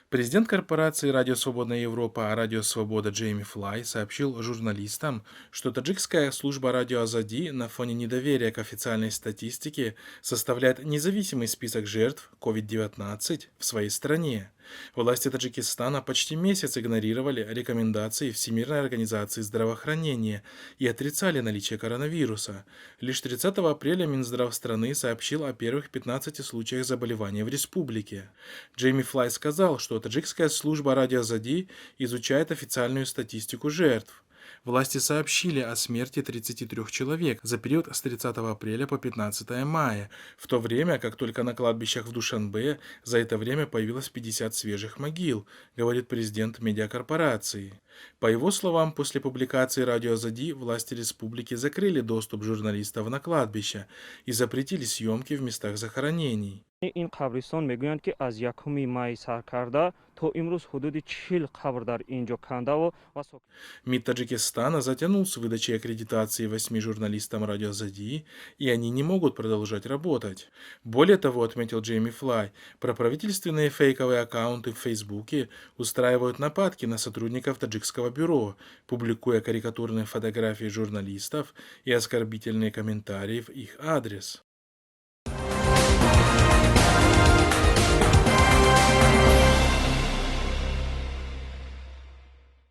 Президент корпорации «Радио Свободная Европа» «Радио Свобода» Джейми Флай сообщил журналистам, что таджикская служба радио Азади на фоне недоверия к официальной статистике составляет независимый список жертв COVID-19 в своей стране. Власти Таджикистана почти месяц игнорировали рекомендации Всемирной организации здравоохранения и отрицали наличие коронавируса. Лишь 30 апреля Минздрав страны сообщил о первых 15 случаях заболевания в республике. Джейми Флай сказал, что таджикская служба радио Азади изучает официальную статистику жертв. Власти сообщили о смерти 33 человек за период с 30 апреля по 15 мая, в то время как только на кладбищах в Душанбе за это время появилось 50 свежих могил, говорит президент медиакорпорации. По его словам, после публикации радио Азади власти республики закрыли доступ журналистов на кладбище и запретили съемки в местах захоронений. این قبرستان میگویند که از یکم مای سر کرده تا امروز حدود 40 قبر در اینجا کنده و МИД Таджикистана затянул с выдачей аккредитации 8 журналистам радио Зади, и они не могут продолжать работать. Более того, отметил Джейми Флай, проправительственные фейковые аккаунты в Фейсбуке устраивают нападки на сотрудников таджикского бюро, публикуя карикатурные фотографии журналистов и оскорбительные комментарии в их адрес.